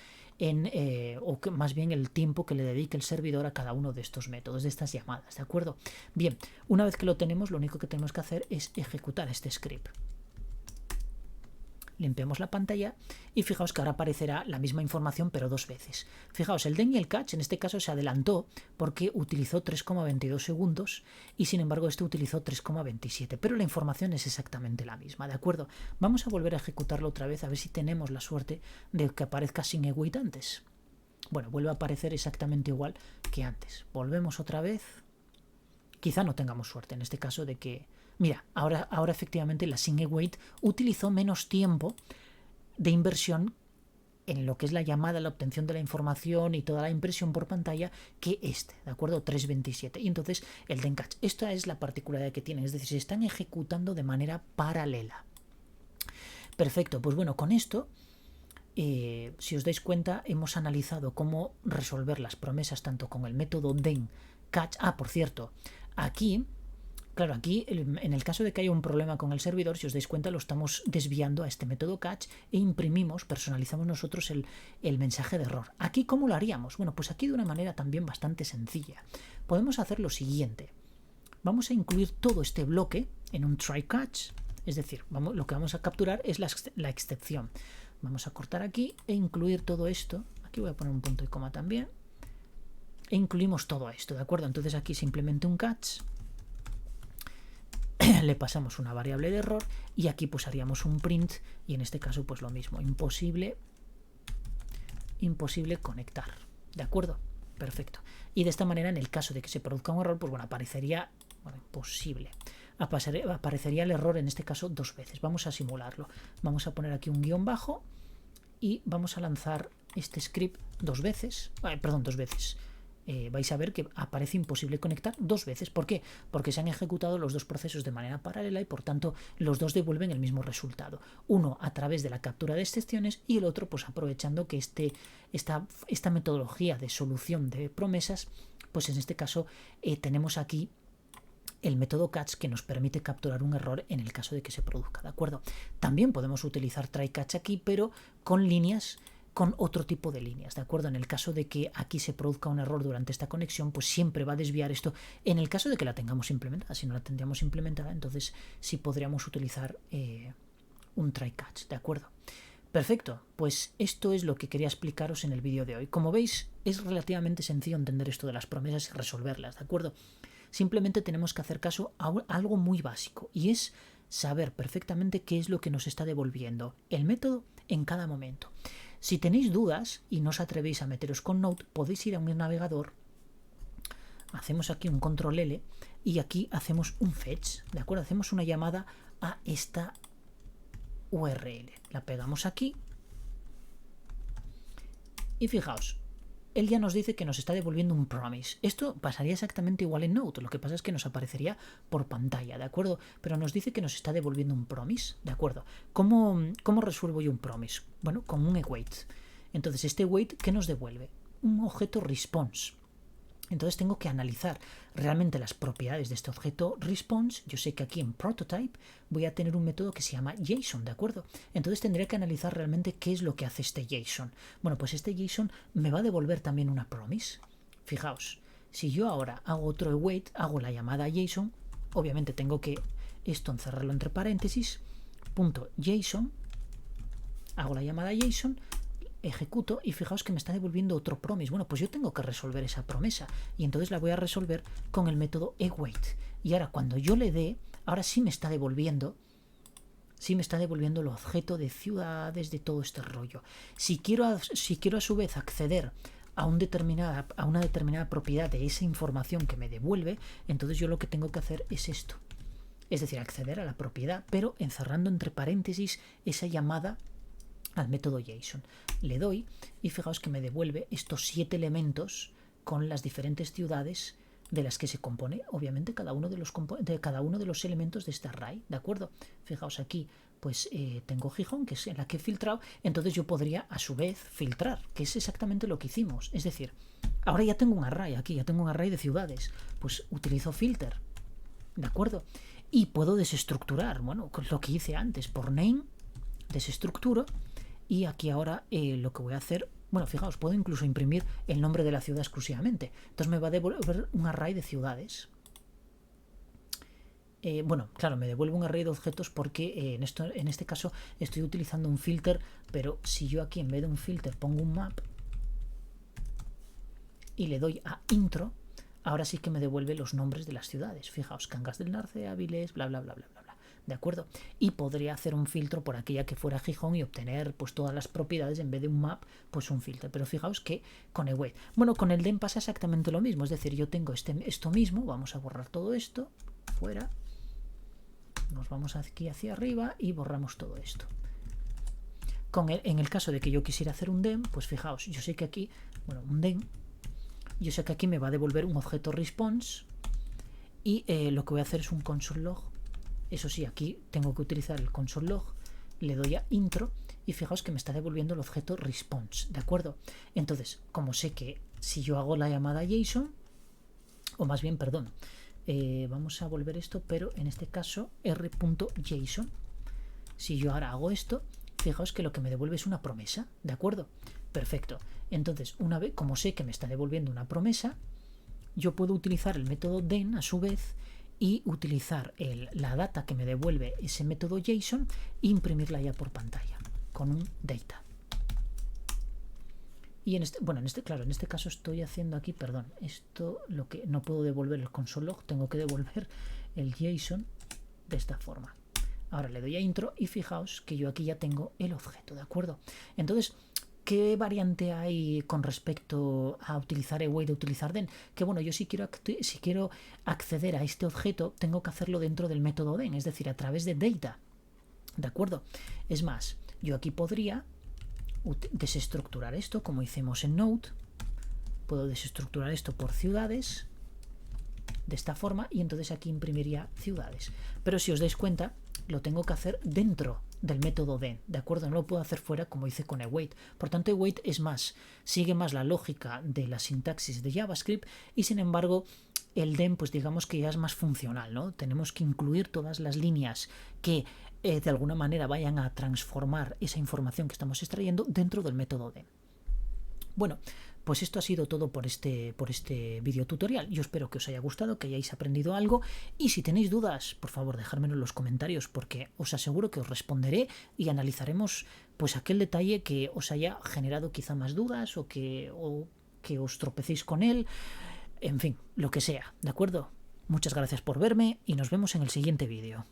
o que más bien el tiempo que le dedique el servidor a cada uno de estos métodos, de estas llamadas, ¿de acuerdo? Bien, una vez que lo tenemos, lo único que tenemos que hacer es ejecutar este script. Limpiamos la pantalla y fijaos que ahora aparecerá la misma información pero dos veces. Fijaos, el den y el catch en este caso se adelantó porque utilizó 3,22 segundos y sin embargo este utilizó 3,27, pero la información es exactamente la misma, ¿de acuerdo? Vamos a volver a ejecutarlo otra vez a ver si tenemos la suerte de que aparezca sin await antes. Bueno, vuelve a aparecer exactamente igual que antes. Volvemos otra vez. Quizá no tengamos suerte en este caso de que Mira, ahora efectivamente la SingAwait utilizó menos tiempo de inversión en lo que es la llamada, la obtención de la información y toda la impresión por pantalla que ¿de acuerdo? 327. Y entonces el DenCatch. Esta es la particularidad que tienen, es decir, se están ejecutando de manera paralela. Perfecto, pues bueno, con esto, si os dais cuenta, hemos analizado cómo resolver las promesas tanto con el método DenCatch. Por cierto, aquí... Claro, aquí en el caso de que haya un problema con el servidor, si os dais cuenta, lo estamos desviando a este método catch e imprimimos, personalizamos nosotros el mensaje de error. ¿Aquí cómo lo haríamos? Bueno, pues aquí de una manera también bastante sencilla. Podemos hacer lo siguiente. Vamos a incluir todo este bloque en un try catch, es decir, lo que vamos a capturar es la excepción. Vamos a cortar aquí e incluir todo esto. Aquí voy a poner un punto y coma también. E incluimos todo esto, ¿de acuerdo? Entonces aquí simplemente un catch. Le pasamos una variable de error y aquí pues haríamos un print y en este caso pues lo mismo, imposible conectar, ¿de acuerdo? Perfecto. Y de esta manera en el caso de que se produzca un error, pues bueno, aparecería, bueno, imposible, aparecería el error en este caso 2 veces. Vamos a simularlo, vamos a poner aquí un guión bajo y vamos a lanzar este script 2 veces, perdón, 2 veces. Vais a ver que aparece imposible conectar 2 veces. ¿Por qué? Porque se han ejecutado los 2 procesos de manera paralela y por tanto los 2 devuelven el mismo resultado. Uno a través de la captura de excepciones y el otro pues aprovechando que esta metodología de solución de promesas, pues en este caso tenemos aquí el método catch que nos permite capturar un error en el caso de que se produzca, ¿de acuerdo? También podemos utilizar try catch aquí, pero con líneas, con otro tipo de líneas, ¿de acuerdo? En el caso de que aquí se produzca un error durante esta conexión, pues siempre va a desviar esto. En el caso de que la tengamos implementada, si no la tendríamos implementada, entonces sí podríamos utilizar un try catch, ¿de acuerdo? Perfecto, pues esto es lo que quería explicaros en el vídeo de hoy. Como veis, es relativamente sencillo entender esto de las promesas y resolverlas, ¿de acuerdo? Simplemente tenemos que hacer caso a algo muy básico y es saber perfectamente qué es lo que nos está devolviendo el método en cada momento. Si tenéis dudas y no os atrevéis a meteros con Node, podéis ir a un navegador, hacemos aquí un control L y aquí hacemos un fetch, ¿de acuerdo? Hacemos una llamada a esta URL, la pegamos aquí y fijaos, él ya nos dice que nos está devolviendo un promise. Esto pasaría exactamente igual en Node, lo que pasa es que nos aparecería por pantalla, ¿de acuerdo? Pero nos dice que nos está devolviendo un promise, ¿de acuerdo? ¿Cómo resuelvo yo un promise? Bueno, con un await. Entonces, este await, ¿qué nos devuelve? Un objeto response. Entonces tengo que analizar realmente las propiedades de este objeto response. Yo sé que aquí en prototype voy a tener un método que se llama JSON, ¿de acuerdo? Entonces tendría que analizar realmente qué es lo que hace este JSON. Bueno, pues este JSON me va a devolver también una promise. Fijaos, si yo ahora hago otro await, hago la llamada JSON, obviamente tengo que esto encerrarlo entre paréntesis, punto JSON, hago la llamada JSON, ejecuto y fijaos que me está devolviendo otro promise. Bueno, pues yo tengo que resolver esa promesa y entonces la voy a resolver con el método await. Y ahora cuando yo le dé, ahora sí me está devolviendo el objeto de ciudades, de todo este rollo. Si quiero a su vez acceder a una determinada propiedad de esa información que me devuelve, entonces yo lo que tengo que hacer es esto. Es decir, acceder a la propiedad, pero encerrando entre paréntesis esa llamada al método JSON. Le doy y fijaos que me devuelve estos 7 elementos con las diferentes ciudades de las que se compone, obviamente, cada uno de los elementos de este array, ¿de acuerdo? Fijaos aquí, pues tengo Gijón, que es en la que he filtrado, entonces yo podría a su vez filtrar, que es exactamente lo que hicimos. Es decir, ahora ya tengo un array aquí, ya tengo un array de ciudades, pues utilizo filter, ¿de acuerdo? Y puedo desestructurar, bueno, con lo que hice antes, por name, desestructuro. Y aquí ahora lo que voy a hacer, bueno, fijaos, puedo incluso imprimir el nombre de la ciudad exclusivamente. Entonces me va a devolver un array de ciudades. Bueno, claro, me devuelve un array de objetos porque en este caso estoy utilizando un filter, pero si yo aquí en vez de un filter pongo un map y le doy a intro, ahora sí que me devuelve los nombres de las ciudades. Fijaos, Cangas del Narce, Áviles, bla, bla, bla, bla, bla. ¿De acuerdo? Y podría hacer un filtro por aquella que fuera Gijón y obtener pues todas las propiedades en vez de un map, pues un filtro. Pero fijaos que con await. Bueno, con el den pasa exactamente lo mismo. Es decir, yo tengo esto mismo. Vamos a borrar todo esto. Fuera. Nos vamos aquí hacia arriba y borramos todo esto. En el caso de que yo quisiera hacer un den, pues fijaos, yo sé que aquí, bueno, un den, yo sé que aquí me va a devolver un objeto response y lo que voy a hacer es un console log. Eso sí, aquí tengo que utilizar el console log, le doy a intro y fijaos que me está devolviendo el objeto response, ¿de acuerdo? Entonces, como sé que si yo hago la llamada JSON, o más bien, perdón, vamos a volver esto, pero en este caso r.json, si yo ahora hago esto, fijaos que lo que me devuelve es una promesa, ¿de acuerdo? Perfecto. Entonces, una vez, como sé que me está devolviendo una promesa, yo puedo utilizar el método den a su vez y utilizar la data que me devuelve ese método JSON e imprimirla ya por pantalla con un data. Y en este caso estoy haciendo aquí, perdón, esto lo que no puedo devolver el console log, tengo que devolver el JSON de esta forma. Ahora le doy a intro y fijaos que yo aquí ya tengo el objeto, ¿de acuerdo? Entonces, ¿qué variante hay con respecto a utilizar await, de utilizar den? Que bueno, yo si quiero acceder a este objeto, tengo que hacerlo dentro del método den, es decir, a través de data, ¿de acuerdo? Es más, yo aquí podría desestructurar esto, como hicimos en Node. Puedo desestructurar esto por ciudades, de esta forma, y entonces aquí imprimiría ciudades. Pero si os dais cuenta, lo tengo que hacer dentro del método den, ¿de acuerdo? No lo puedo hacer fuera como hice con await. Por tanto, await sigue más la lógica de la sintaxis de JavaScript y sin embargo el den, pues digamos que ya es más funcional, ¿no? Tenemos que incluir todas las líneas que de alguna manera vayan a transformar esa información que estamos extrayendo dentro del método den. Bueno, pues esto ha sido todo por este video tutorial. Yo espero que os haya gustado, que hayáis aprendido algo y si tenéis dudas, por favor, dejármelo en los comentarios porque os aseguro que os responderé y analizaremos pues aquel detalle que os haya generado quizá más dudas o que os tropecéis con él, en fin, lo que sea, ¿de acuerdo? Muchas gracias por verme y nos vemos en el siguiente vídeo.